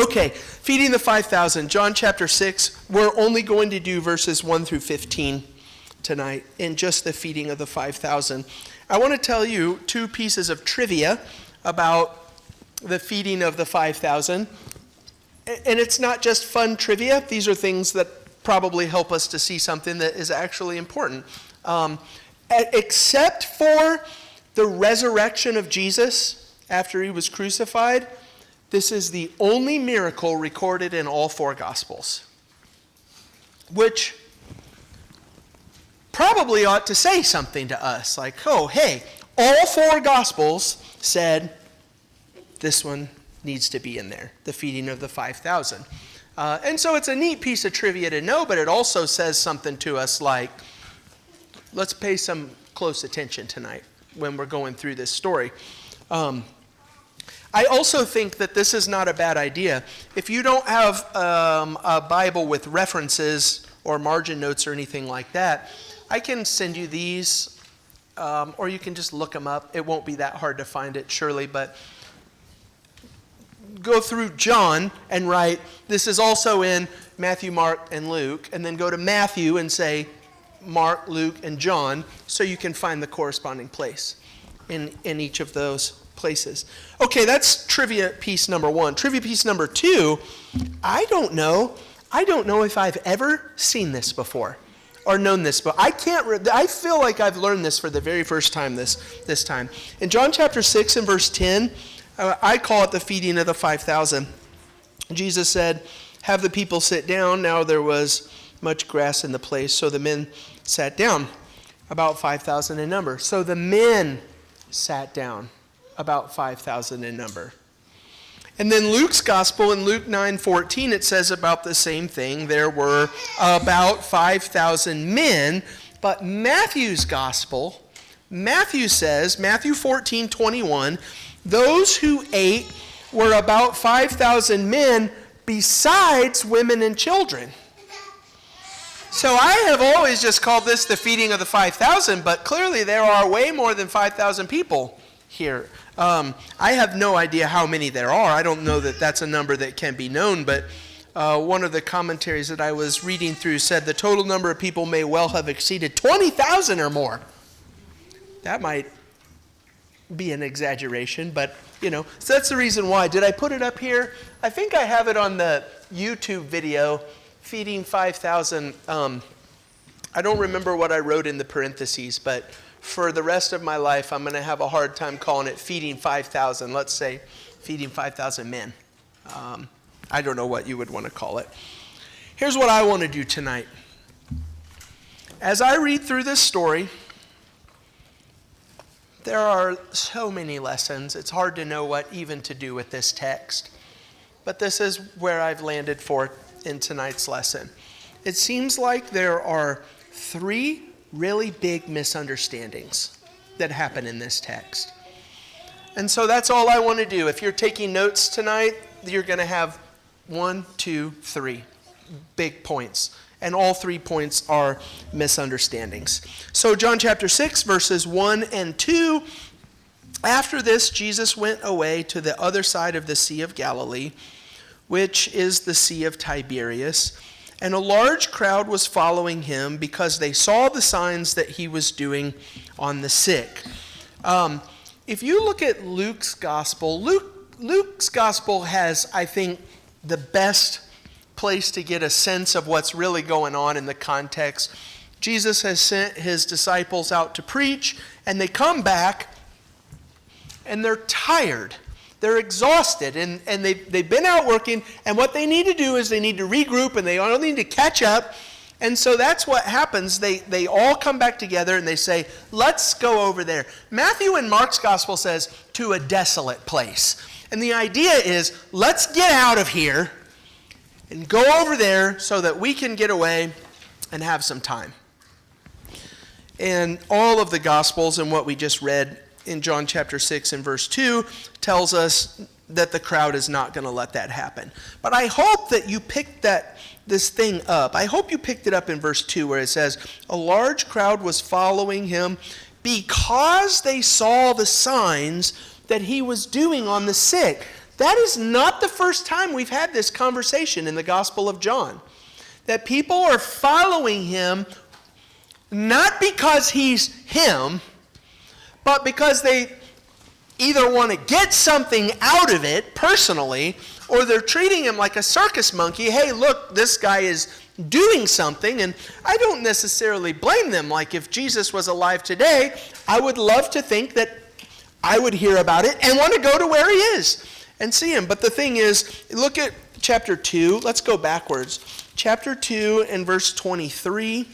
Okay, feeding the 5,000, John chapter 6. We're only going to do verses 1 through 15 tonight in just the feeding of the 5,000. I want to tell you two pieces of trivia about the feeding of the 5,000. And it's not just fun trivia. These are things that probably help us to see something that is actually important. Except for the resurrection of Jesus after he was crucified, this is the only miracle recorded in all four Gospels, which probably ought to say something to us, like, oh, hey, all four Gospels said this one needs to be in there, the feeding of the 5,000. And so it's a neat piece of trivia to know, but it also says something to us like, let's pay some close attention tonight when we're going through this story. I also think that this is not a bad idea. If you don't have a Bible with references or margin notes or anything like that, I can send you these, or you can just look them up. It won't be that hard to find it, surely, but go through John and write, this is also in Matthew, Mark, and Luke, and then go to Matthew and say Mark, Luke, and John, so you can find the corresponding place in each of those places. Okay, that's trivia piece number one. Trivia piece number two, I don't know if I've ever seen this before or known this, but I feel like I've learned this for the very first time this time. In John chapter 6 and verse 10, I call it the feeding of the 5,000. Jesus said, have the people sit down. Now there was much grass in the place, so the men sat down, about 5,000 in number. So the men sat down, about 5,000 in number. And then Luke's gospel in Luke 9:14, it says about the same thing. There were about 5,000 men. But Matthew's gospel, Matthew says, Matthew 14:21, those who ate were about 5,000 men besides women and children. So I have always just called this the feeding of the 5,000, but clearly there are way more than 5,000 people here. I have no idea how many there are. I don't know that that's a number that can be known, but one of the commentaries that I was reading through said the total number of people may well have exceeded 20,000 or more. That might be an exaggeration, but so that's the reason why. Did I put it up here? I think I have it on the YouTube video, feeding 5,000. I don't remember what I wrote in the parentheses, but for the rest of my life, I'm going to have a hard time calling it feeding 5,000. Let's say feeding 5,000 men. I don't know what you would want to call it. Here's what I want to do tonight. As I read through this story, there are so many lessons. It's hard to know what even to do with this text. But this is where I've landed for in tonight's lesson. It seems like there are three really big misunderstandings that happen in this text. And so that's all I want to do. If you're taking notes tonight, you're going to have 1, 2, 3 big points. And all 3 points are misunderstandings. So John chapter 6, verses 1 and 2. After this, Jesus went away to the other side of the Sea of Galilee, which is the Sea of Tiberias. And a large crowd was following him because they saw the signs that he was doing on the sick. If you look at Luke's gospel, Luke's gospel has, I think, the best place to get a sense of what's really going on in the context. Jesus has sent his disciples out to preach, and they come back, and they're tired. They're exhausted, and they've been out working, and what they need to do is they need to regroup, and they all need to catch up. And so that's what happens. They all come back together, and they say, let's go over there. Matthew and Mark's gospel says, to a desolate place. And the idea is, let's get out of here and go over there so that we can get away and have some time. And all of the Gospels and what we just read in John chapter 6 and verse 2 tells us that the crowd is not going to let that happen. But I hope that you picked this thing up. I hope you picked it up in verse 2 where it says, a large crowd was following him because they saw the signs that he was doing on the sick. That is not the first time we've had this conversation in the Gospel of John. That people are following him not because he's him, but because they either want to get something out of it personally, or they're treating him like a circus monkey. Hey, look, this guy is doing something, and I don't necessarily blame them. Like if Jesus was alive today, I would love to think that I would hear about it and want to go to where he is and see him. But the thing is, look at chapter 2. Let's go backwards. Chapter 2 and verse 23.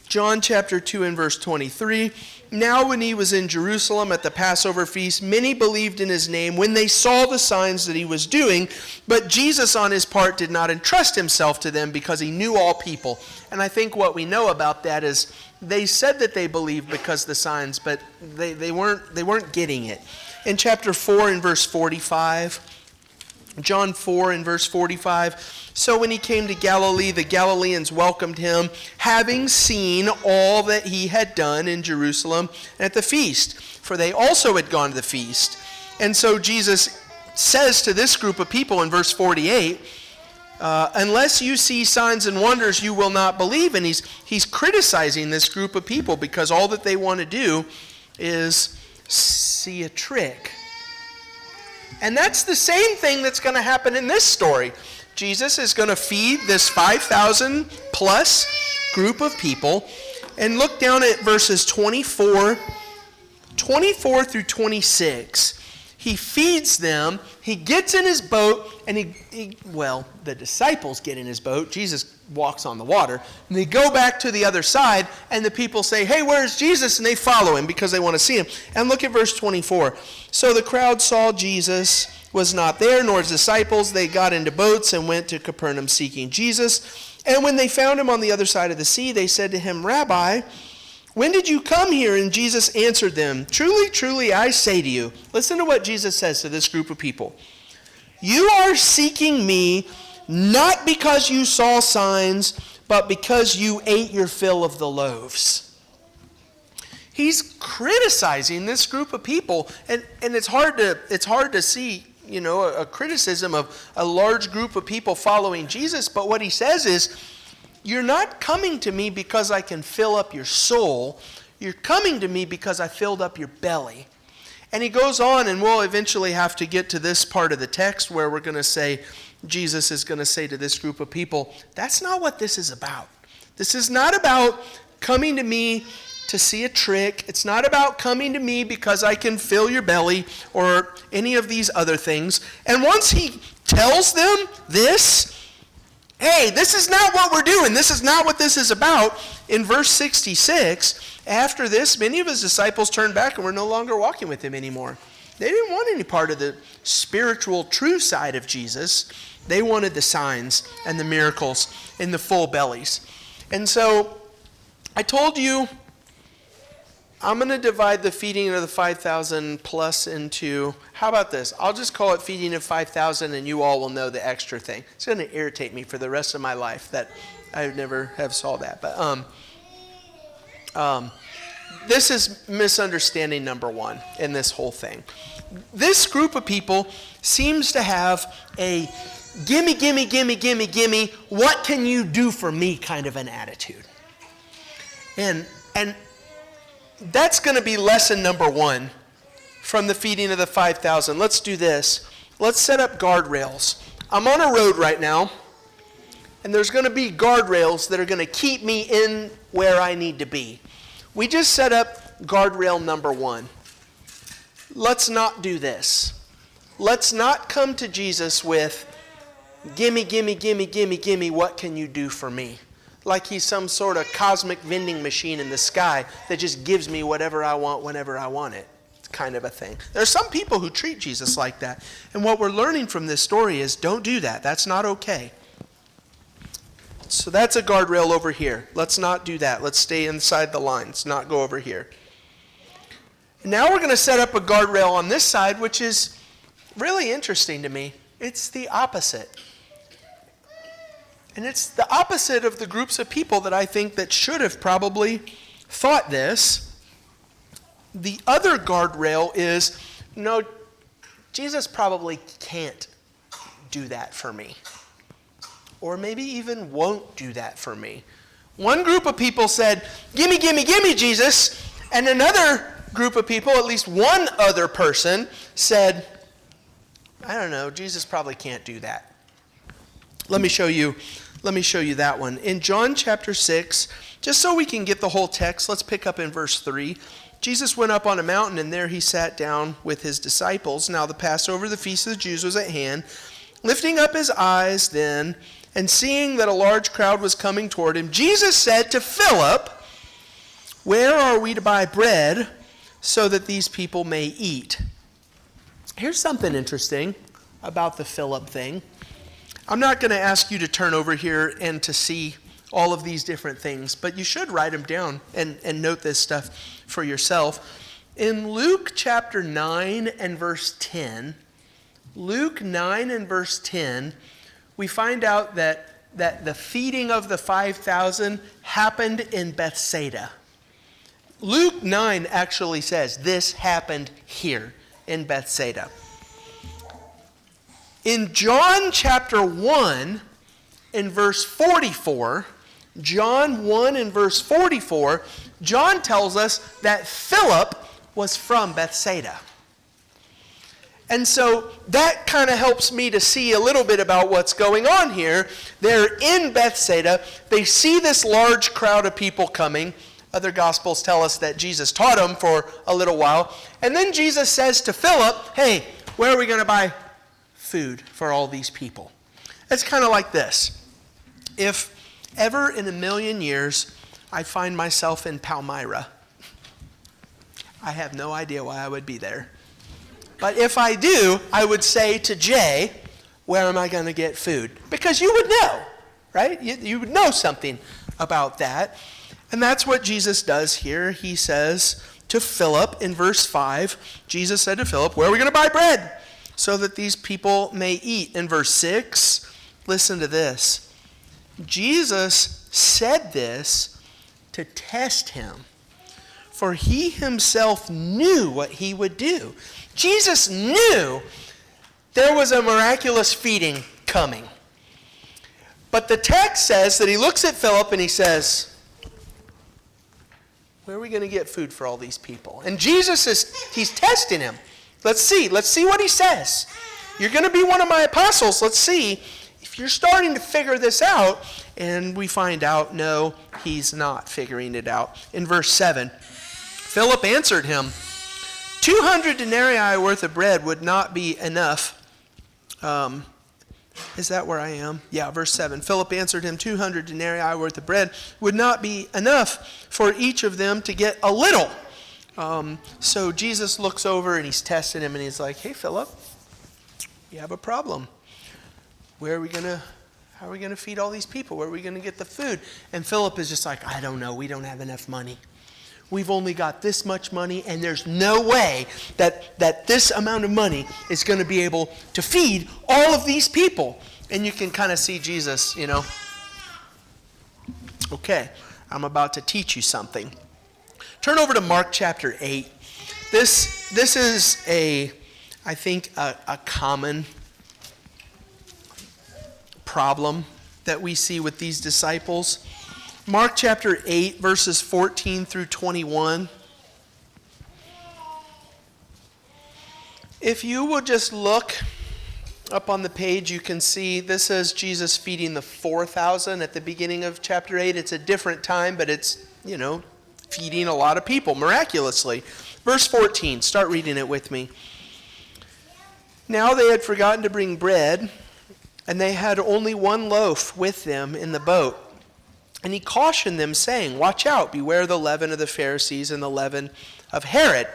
John chapter 2 and verse 23. Now when he was in Jerusalem at the Passover feast, many believed in his name when they saw the signs that he was doing. But Jesus on his part did not entrust himself to them because he knew all people. And I think what we know about that is they said that they believed because of the signs, but they weren't getting it. In chapter 4 and verse 45, John 4 and verse 45, so when he came to Galilee, the Galileans welcomed him, having seen all that he had done in Jerusalem at the feast, for they also had gone to the feast. And so Jesus says to this group of people in verse 48, unless you see signs and wonders, you will not believe. And he's criticizing this group of people because all that they want to do is see a trick. And that's the same thing that's going to happen in this story. Jesus is going to feed this 5,000 plus group of people. And look down at verses 24 through 26. He feeds them. He gets in his boat, and the disciples get in his boat. Jesus walks on the water. And they go back to the other side, and the people say, hey, where's Jesus? And they follow him because they want to see him. And look at verse 24. So the crowd saw Jesus was not there, nor his disciples. They got into boats and went to Capernaum seeking Jesus. And when they found him on the other side of the sea, they said to him, Rabbi, when did you come here? And Jesus answered them, truly, truly, I say to you. Listen to what Jesus says to this group of people. You are seeking me not because you saw signs, but because you ate your fill of the loaves. He's criticizing this group of people, and it's hard to see, a criticism of a large group of people following Jesus, but what he says is, you're not coming to me because I can fill up your soul. You're coming to me because I filled up your belly. And he goes on, and we'll eventually have to get to this part of the text where we're going to say, Jesus is going to say to this group of people, that's not what this is about. This is not about coming to me to see a trick. It's not about coming to me because I can fill your belly or any of these other things. And once he tells them this, hey, this is not what we're doing. This is not what this is about. In verse 66, after this, many of his disciples turned back and were no longer walking with him anymore. They didn't want any part of the spiritual, true side of Jesus. They wanted the signs and the miracles in the full bellies. And so I told you I'm going to divide the feeding of the 5,000 plus into, how about this? I'll just call it feeding of 5,000 and you all will know the extra thing. It's going to irritate me for the rest of my life that I never have saw that. But this is misunderstanding number one in this whole thing. This group of people seems to have a gimme, gimme, gimme, gimme, gimme, what can you do for me kind of an attitude. And that's going to be lesson number one from the feeding of the 5,000. Let's do this. Let's set up guardrails. I'm on a road right now, and there's going to be guardrails that are going to keep me in where I need to be. We just set up guardrail number one. Let's not do this. Let's not come to Jesus with, gimme, gimme, gimme, gimme, gimme, what can you do for me? Like he's some sort of cosmic vending machine in the sky that just gives me whatever I want whenever I want it. It's kind of a thing. There are some people who treat Jesus like that. And what we're learning from this story is don't do that. That's not okay. So that's a guardrail over here. Let's not do that. Let's stay inside the lines, not go over here. Now we're going to set up a guardrail on this side, which is really interesting to me. It's the opposite. And it's the opposite of the groups of people that I think that should have probably thought this. The other guardrail is, no, Jesus probably can't do that for me. Or maybe even won't do that for me. One group of people said, gimme, gimme, gimme, Jesus. And another group of people, at least one other person, said, I don't know, Jesus probably can't do that. Let me show you that one. In John chapter 6, just so we can get the whole text, let's pick up in verse 3. Jesus went up on a mountain, and there he sat down with his disciples. Now the Passover, the feast of the Jews, was at hand. Lifting up his eyes then, and seeing that a large crowd was coming toward him, Jesus said to Philip, where are we to buy bread so that these people may eat? Here's something interesting about the Philip thing. I'm not going to ask you to turn over here and to see all of these different things, but you should write them down and note this stuff for yourself. In Luke chapter 9 and verse 10, Luke 9 and verse 10, we find out that the feeding of the 5,000 happened in Bethsaida. Luke 9 actually says this happened here in Bethsaida. In John chapter 1 in verse 44, John 1 and verse 44, John tells us that Philip was from Bethsaida. And so that kind of helps me to see a little bit about what's going on here. They're in Bethsaida. They see this large crowd of people coming. Other Gospels tell us that Jesus taught them for a little while. And then Jesus says to Philip, hey, where are we going to buy food for all these people? It's kind of like this. If ever in a million years I find myself in Palmyra, I have no idea why I would be there. But if I do, I would say to Jay, where am I going to get food? Because you would know, right? You would know something about that. And that's what Jesus does here. He says to Philip in verse 5, Jesus said to Philip, where are we going to buy bread so that these people may eat? In verse 6, listen to this. Jesus said this to test him, for he himself knew what he would do. Jesus knew there was a miraculous feeding coming. But the text says that he looks at Philip and he says, where are we going to get food for all these people? And he's testing him. Let's see what he says. You're going to be one of my apostles. Let's see if you're starting to figure this out. And we find out, no, he's not figuring it out. In verse 7, Philip answered him, 200 denarii worth of bread would not be enough. Is that where I am? Yeah, verse 7. Philip answered him, 200 denarii worth of bread would not be enough for each of them to get a little. So Jesus looks over and he's testing him and he's like, hey, Philip, you have a problem. How are we going to feed all these people? Where are we going to get the food? And Philip is just like, I don't know. We don't have enough money. We've only got this much money, and there's no way that this amount of money is going to be able to feed all of these people. And you can kind of see Jesus, okay, I'm about to teach you something. Turn over to Mark chapter 8. This is I think a common problem that we see with these disciples. Mark chapter 8, verses 14 through 21. If you will just look up on the page, you can see this is Jesus feeding the 4,000 at the beginning of chapter 8. It's a different time, but it's, feeding a lot of people miraculously. Verse 14, start reading it with me. Now they had forgotten to bring bread, and they had only one loaf with them in the boat. And he cautioned them, saying, watch out, beware the leaven of the Pharisees and the leaven of Herod.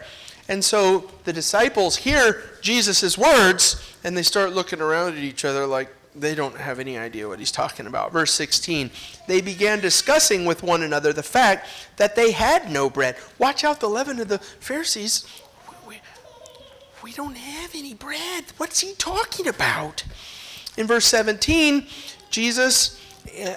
And so the disciples hear Jesus' words, and they start looking around at each other like they don't have any idea what he's talking about. Verse 16, they began discussing with one another the fact that they had no bread. Watch out, the leaven of the Pharisees. We don't have any bread. What's he talking about? In verse 17, Jesus,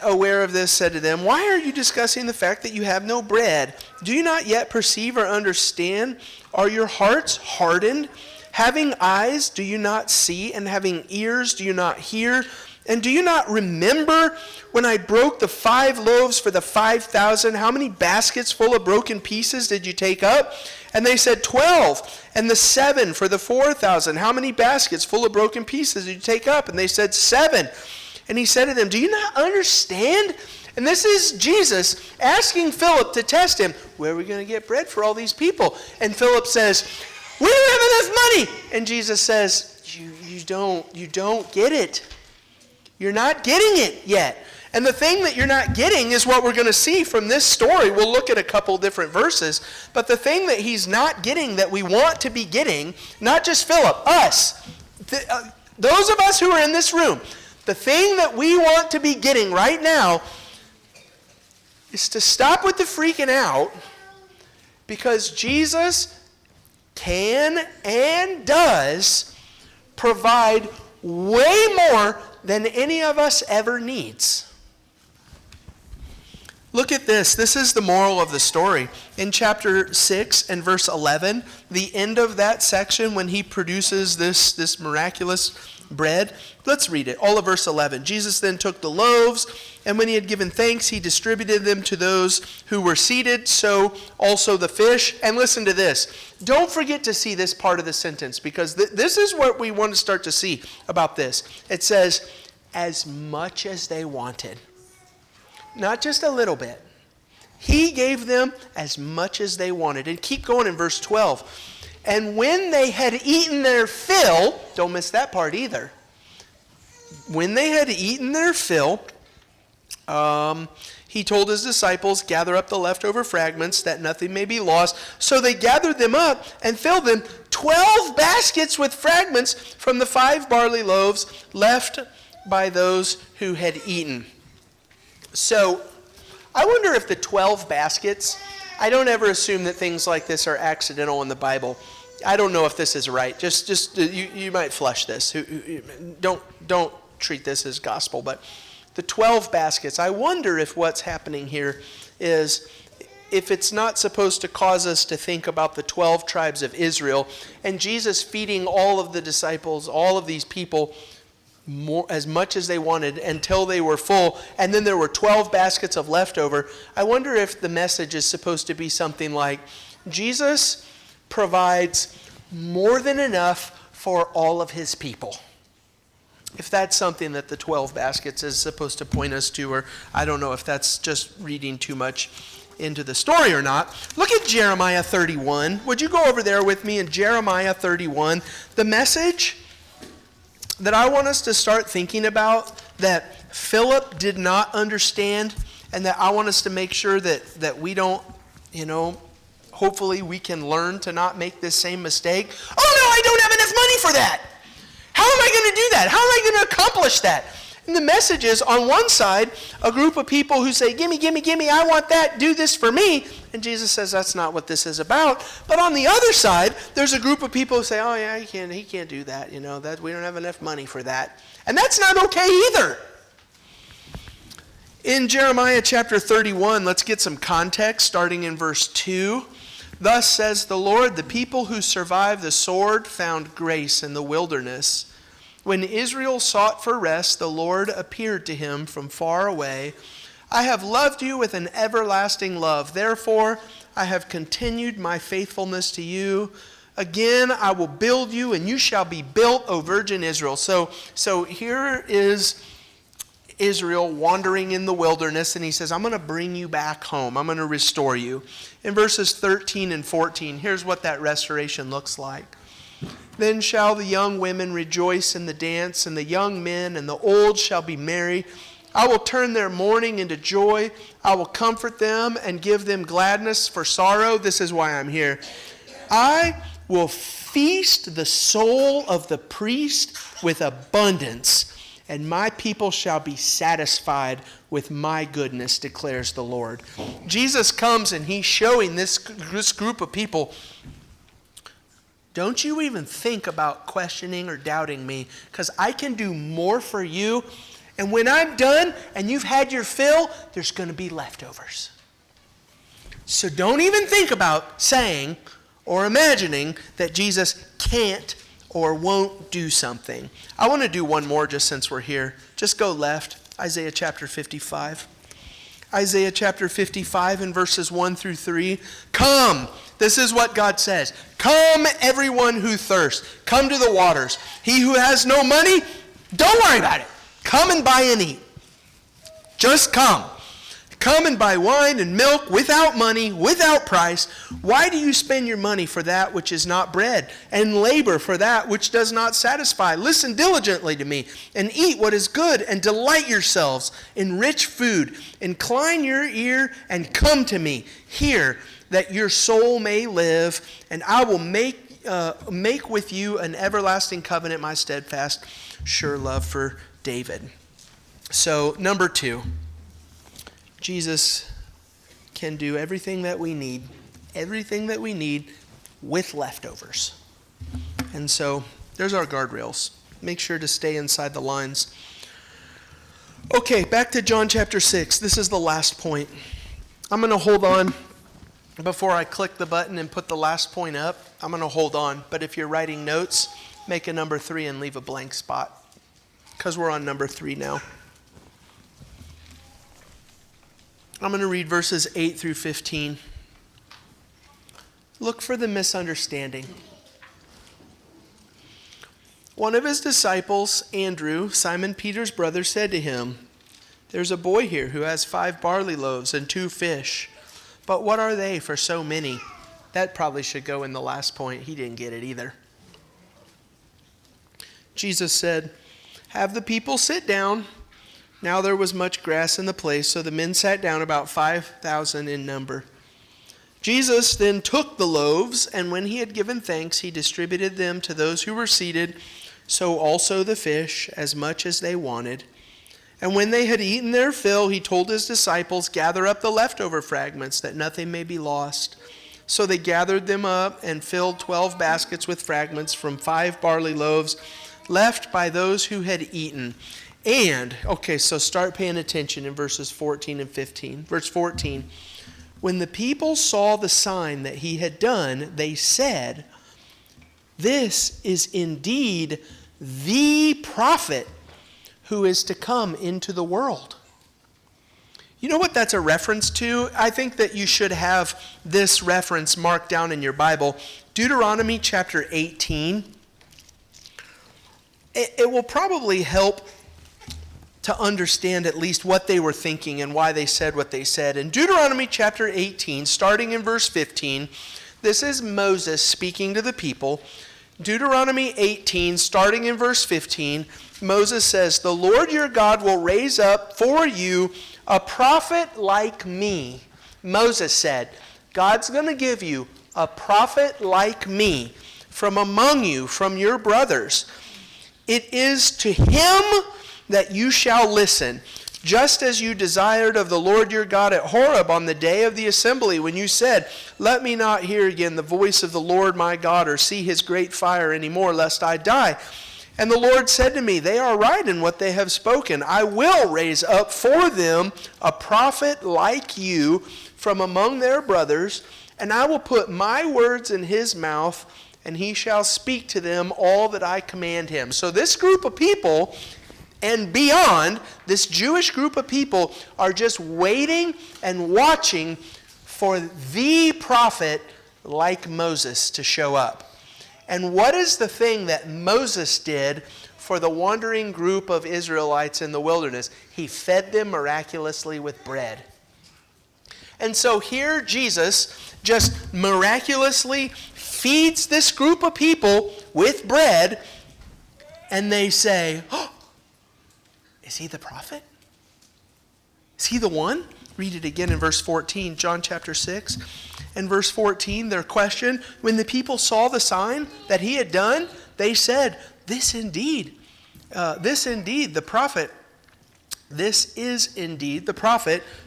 aware of this, said to them, why are you discussing the fact that you have no bread? Do you not yet perceive or understand? Are your hearts hardened? Having eyes, do you not see? And having ears, do you not hear? And do you not remember when I broke the 5 loaves for the 5,000? How many baskets full of broken pieces did you take up? And they said, 12. And the 7 for the 4,000. How many baskets full of broken pieces did you take up? And they said, 7. And he said to them, do you not understand? And this is Jesus asking Philip to test him. Where are we going to get bread for all these people? And Philip says, we don't have enough money. And Jesus says, you don't get it. You're not getting it yet. And the thing that you're not getting is what we're going to see from this story. We'll look at a couple different verses. But the thing that he's not getting that we want to be getting, not just Philip, us, those of us who are in this room, the thing that we want to be getting right now is to stop with the freaking out, because Jesus can and does provide way more than any of us ever needs. Look at this. This is the moral of the story. In chapter 6 and verse 11, the end of that section when he produces this miraculous bread. Let's read it. All of verse 11. Jesus then took the loaves, and when he had given thanks, he distributed them to those who were seated, so also the fish. And listen to this. Don't forget to see this part of the sentence, because this is what we want to start to see about this. It says, as much as they wanted. Not just a little bit. He gave them as much as they wanted. And keep going in verse 12. And when they had eaten their fill, don't miss that part either. When they had eaten their fill, he told his disciples, gather up the leftover fragments that nothing may be lost. So they gathered them up and filled them 12 baskets with fragments from the 5 barley loaves left by those who had eaten. So I wonder if the 12 baskets, I don't ever assume that things like this are accidental in the Bible. I don't know if this is right. Just you might flush this. Don't treat this as gospel. But the 12 baskets, I wonder if what's happening here is, if it's not supposed to cause us to think about the 12 tribes of Israel and Jesus feeding all of the disciples, all of these people, as much as they wanted until they were full, and then there were 12 baskets of leftover. I wonder if the message is supposed to be something like, Jesus provides more than enough for all of his people. If that's something that the 12 baskets is supposed to point us to, or I don't know if that's just reading too much into the story or not. Look at Jeremiah 31. Would you go over there with me in Jeremiah 31? The message that I want us to start thinking about that Philip did not understand, and that I want us to make sure that we don't, hopefully we can learn to not make this same mistake. Oh no, I don't have enough money for that. How am I going to do that? How am I going to accomplish that? And the message is, on one side, a group of people who say, gimme, I want that, do this for me. And Jesus says, that's not what this is about. But on the other side, there's a group of people who say, oh yeah, he can't do that, that we don't have enough money for that. And that's not okay either. In Jeremiah chapter 31, let's get some context, starting in verse 2. Thus says the Lord, the people who survived the sword found grace in the wilderness. When Israel sought for rest, the Lord appeared to him from far away. I have loved you with an everlasting love. Therefore, I have continued my faithfulness to you. Again, I will build you, and you shall be built, O Virgin Israel. So here is Israel wandering in the wilderness, and he says, I'm going to bring you back home. I'm going to restore you. In verses 13 and 14, here's what that restoration looks like. Then shall the young women rejoice in the dance, and the young men and the old shall be merry. I will turn their mourning into joy. I will comfort them and give them gladness for sorrow. This is why I'm here. I will feast the soul of the priest with abundance, and my people shall be satisfied with my goodness, declares the Lord. Jesus comes and he's showing this group of people, don't you even think about questioning or doubting me, because I can do more for you. And when I'm done and you've had your fill, there's going to be leftovers. So don't even think about saying, or imagining that Jesus can't or won't do something. I want to do one more just since we're here. Just go left, Isaiah chapter 55. Isaiah chapter 55 and verses 1 through 3. Come, this is what God says. Come, everyone who thirsts. Come to the waters. He who has no money, don't worry about it. Come and buy and eat. Just come. Come and buy wine and milk without money, without price. Why do you spend your money for that which is not bread, and labor for that which does not satisfy? Listen diligently to me, and eat what is good, and delight yourselves in rich food. Incline your ear and come to me. Hear, that your soul may live, and I will make with you an everlasting covenant, my steadfast, sure love for David. So, number 2. Jesus can do everything that we need with leftovers. And so there's our guardrails. Make sure to stay inside the lines. Okay, back to John chapter 6. This is the last point. I'm going to hold on before I click the button and put the last point up. I'm going to hold on. But if you're writing notes, make a number 3 and leave a blank spot, because we're on number 3 now. I'm going to read verses 8 through 15. Look for the misunderstanding. One of his disciples, Andrew, Simon Peter's brother, said to him, "There's a boy here who has 5 barley loaves and 2 fish. But what are they for so many?" That probably should go in the last point. He didn't get it either. Jesus said, "Have the people sit down." Now there was much grass in the place, so the men sat down, about 5,000 in number. Jesus then took the loaves, and when he had given thanks, he distributed them to those who were seated, so also the fish, as much as they wanted. And when they had eaten their fill, he told his disciples, "Gather up the leftover fragments, that nothing may be lost." So they gathered them up and filled 12 baskets with fragments from 5 barley loaves left by those who had eaten. And, okay, so start paying attention in verses 14 and 15. Verse 14, when the people saw the sign that he had done, they said, "This is indeed the prophet who is to come into the world." You know what that's a reference to? I think that you should have this reference marked down in your Bible. Deuteronomy chapter 18. It will probably help to understand at least what they were thinking and why they said what they said. In Deuteronomy chapter 18, starting in verse 15, this is Moses speaking to the people. Deuteronomy 18, starting in verse 15, Moses says, "The Lord your God will raise up for you a prophet like me." Moses said, God's going to give you a prophet like me from among you, from your brothers. It is to him that you shall listen, just as you desired of the Lord your God at Horeb on the day of the assembly, when you said, "Let me not hear again the voice of the Lord my God, or see his great fire any more, lest I die." And the Lord said to me, "They are right in what they have spoken. I will raise up for them a prophet like you from among their brothers, and I will put my words in his mouth, and he shall speak to them all that I command him." So this group of people and beyond, this Jewish group of people are just waiting and watching for the prophet like Moses to show up. And what is the thing that Moses did for the wandering group of Israelites in the wilderness? He fed them miraculously with bread. And so here Jesus just miraculously feeds this group of people with bread, and they say, "Oh, is he the prophet? Is he the one?" Read it again in verse 14, John chapter 6. In verse 14, their question, when the people saw the sign that he had done, they said, this is indeed the prophet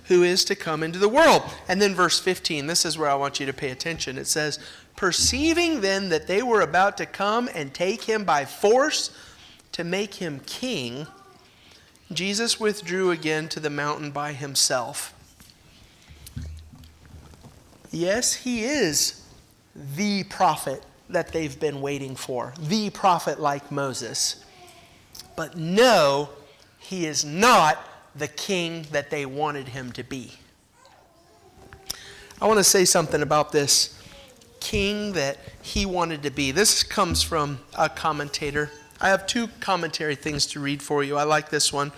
who is to come into the world. And then verse 15, this is where I want you to pay attention. It says, "Perceiving then that they were about to come and take him by force to make him king, Jesus withdrew again to the mountain by himself." Yes, he is the prophet that they've been waiting for, the prophet like Moses. But no, he is not the king that they wanted him to be. I want to say something about this king that he wanted to be. This comes from a commentator. I have two commentary things to read for you. I like this one.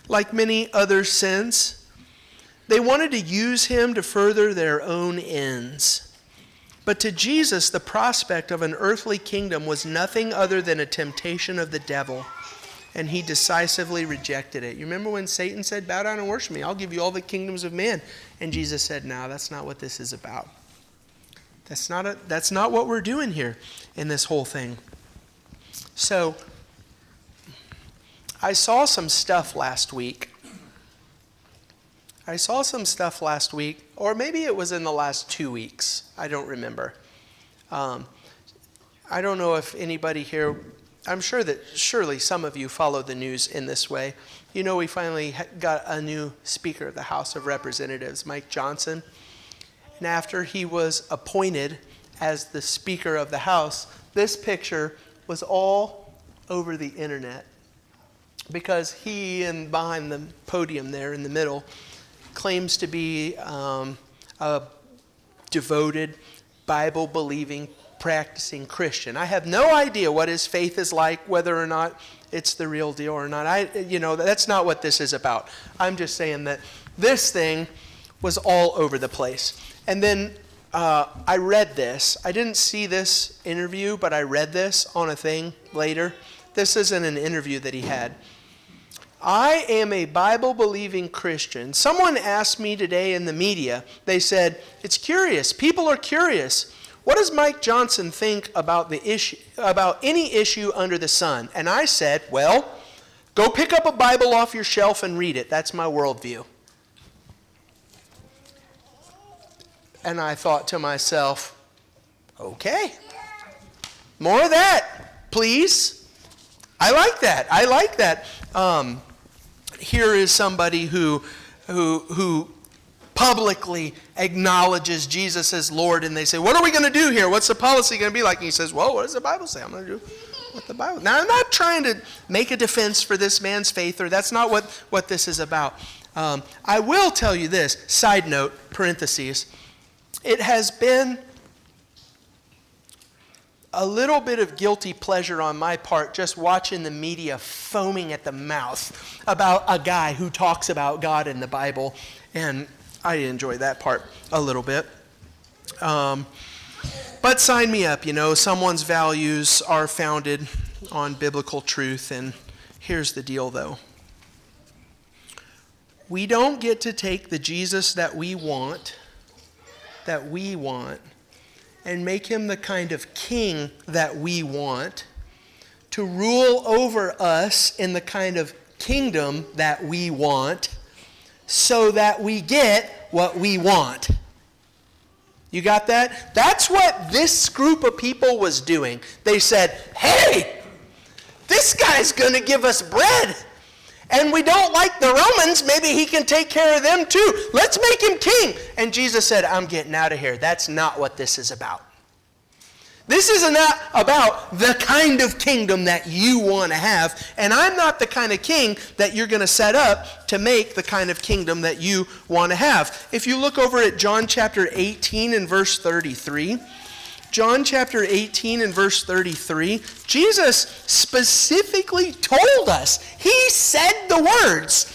Like many other sins, they wanted to use him to further their own ends. But to Jesus, the prospect of an earthly kingdom was nothing other than a temptation of the devil, and he decisively rejected it. You remember when Satan said, bow down and worship me, I'll give you all the kingdoms of man. And Jesus said, no, that's not what this is about. That's not what we're doing here in this whole thing. So, I saw some stuff last week. Or maybe it was in the last 2 weeks. I don't remember. I don't know if anybody here, I'm sure that surely some of you follow the news in this way. You know, we finally got a new Speaker of the House of Representatives, Mike Johnson. And after he was appointed as the Speaker of the House, this picture was all over the internet. Because he, and behind the podium there in the middle, claims to be a devoted, Bible-believing, practicing Christian. I have no idea what his faith is like, whether or not it's the real deal or not. That's not what this is about. I'm just saying that this thing was all over the place. And then I read this. I didn't see this interview, but I read this on a thing later. This isn't an interview that he had. I am a Bible-believing Christian. Someone asked me today in the media, they said, it's curious. People are curious. What does Mike Johnson think about the issue, about any issue under the sun? And I said, well, go pick up a Bible off your shelf and read it. That's my worldview. And I thought to myself, okay, more of that, please. I like that. Here is somebody who publicly acknowledges Jesus as Lord, and they say, what are we going to do here? What's the policy going to be like? And he says, well, what does the Bible say? I'm going to do what the Bible. Now, I'm not trying to make a defense for this man's faith, or that's not what this is about. I will tell you this, side note, parentheses, it has been a little bit of guilty pleasure on my part just watching the media foaming at the mouth about a guy who talks about God in the Bible, and I enjoy that part a little bit. But sign me up, someone's values are founded on biblical truth, and here's the deal though. We don't get to take the Jesus that we want, and make him the kind of king that we want, to rule over us in the kind of kingdom that we want, so that we get what we want. You got that? That's what this group of people was doing. They said, hey, this guy's going to give us bread. And we don't like the Romans, maybe he can take care of them too. Let's make him king. And Jesus said, I'm getting out of here. That's not what this is about. This is not about the kind of kingdom that you want to have. And I'm not the kind of king that you're going to set up to make the kind of kingdom that you want to have. If you look over at John chapter 18 and verse 33, John chapter 18 and verse 33, Jesus specifically told us, he said the words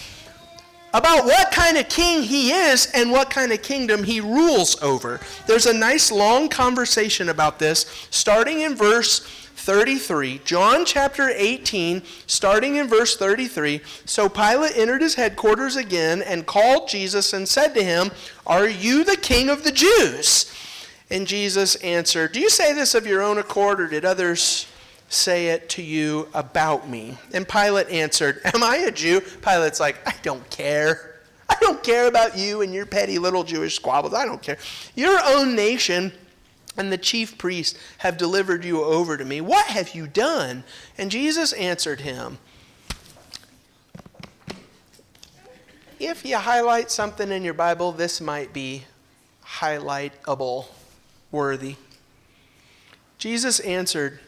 about what kind of king he is and what kind of kingdom he rules over. There's a nice long conversation about this starting in verse 33. John chapter 18, starting in verse 33. So Pilate entered his headquarters again and called Jesus and said to him, are you the king of the Jews? And Jesus answered, do you say this of your own accord, or did others say it to you about me? And Pilate answered, am I a Jew? Pilate's like, I don't care. I don't care about you and your petty little Jewish squabbles. I don't care. Your own nation and the chief priests have delivered you over to me. What have you done? And Jesus answered him, if you highlight something in your Bible, this might be highlightable worthy. Jesus answered,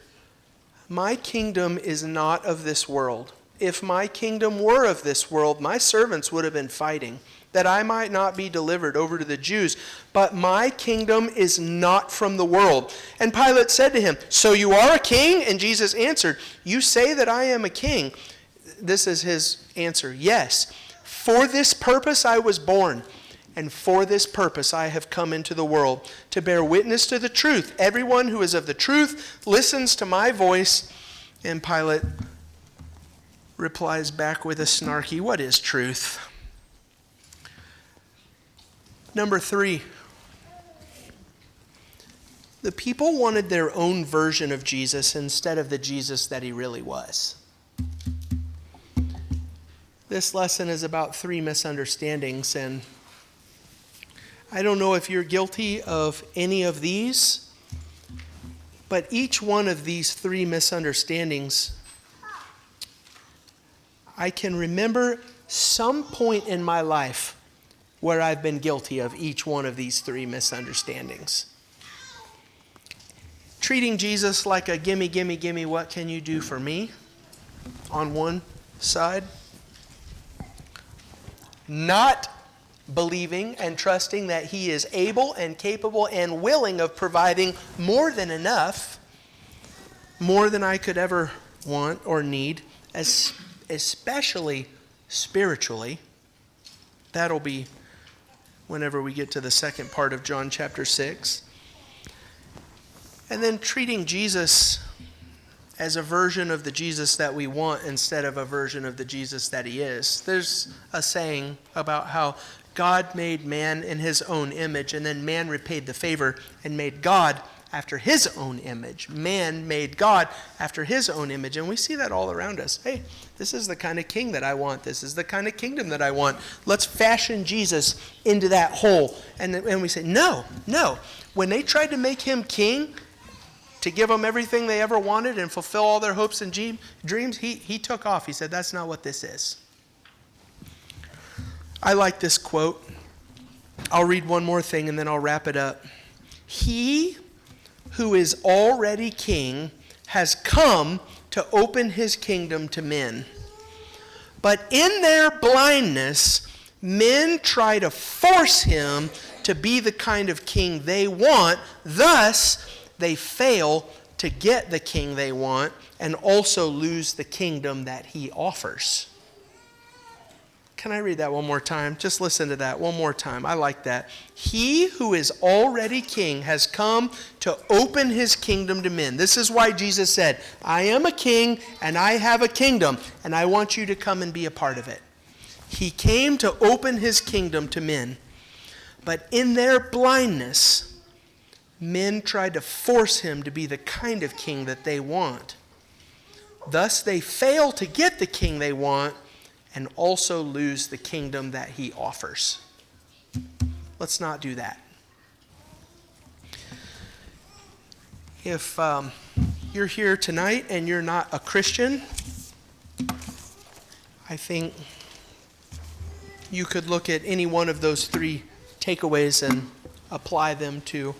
"My kingdom is not of this world. If my kingdom were of this world, my servants would have been fighting, that I might not be delivered over to the Jews. But my kingdom is not from the world." And Pilate said to him, "So you are a king?" And Jesus answered, "You say that I am a king." This is his answer. "Yes, for this purpose I was born, and for this purpose I have come into the world, to bear witness to the truth. Everyone who is of the truth listens to my voice." And Pilate replies back with a snarky, "What is truth?" Number 3, the people wanted their own version of Jesus instead of the Jesus that he really was. This lesson is about 3 misunderstandings, and I don't know if you're guilty of any of these, but each one of these 3 misunderstandings, I can remember some point in my life where I've been guilty of each one of these 3 misunderstandings. Treating Jesus like a gimme, gimme, gimme, what can you do for me on one side. Not believing and trusting that he is able and capable and willing of providing more than enough, more than I could ever want or need, especially spiritually. That'll be whenever we get to the second part of John chapter 6. And then treating Jesus as a version of the Jesus that we want instead of a version of the Jesus that he is. There's a saying about how God made man in his own image, and then man repaid the favor and made God after his own image. Man made God after his own image, and we see that all around us. Hey, this is the kind of king that I want. This is the kind of kingdom that I want. Let's fashion Jesus into that hole. And we say, no. When they tried to make him king, to give them everything they ever wanted and fulfill all their hopes and dreams, he took off. He said, that's not what this is. I like this quote. I'll read one more thing and then I'll wrap it up. He who is already king has come to open his kingdom to men. But in their blindness, men try to force him to be the kind of king they want. Thus, they fail to get the king they want and also lose the kingdom that he offers. Can I read that one more time? Just listen to that one more time. I like that. He who is already king has come to open his kingdom to men. This is why Jesus said, I am a king and I have a kingdom, and I want you to come and be a part of it. He came to open his kingdom to men. But in their blindness, men tried to force him to be the kind of king that they want. Thus, they fail to get the king they want and also lose the kingdom that he offers. Let's not do that. If you're here tonight and you're not a Christian, I think you could look at any one of those 3 takeaways and apply them to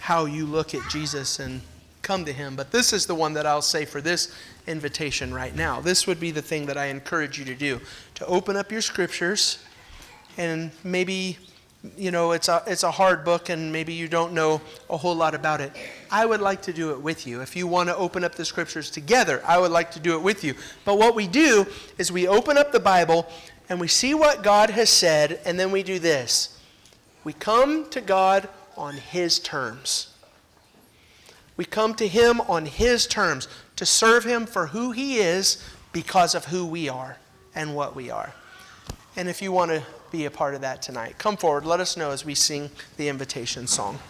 how you look at Jesus and come to him. But this is the one that I'll say for this invitation right now. This would be the thing that I encourage you to do, to open up your scriptures. And maybe, it's a hard book and maybe you don't know a whole lot about it. I would like to do it with you. If you want to open up the scriptures together, I would like to do it with you. But what we do is we open up the Bible and we see what God has said, and then we do this. We come to God on his terms. We come to him on his terms to serve him for who he is because of who we are and what we are. And if you want to be a part of that tonight, come forward. Let us know as we sing the invitation song.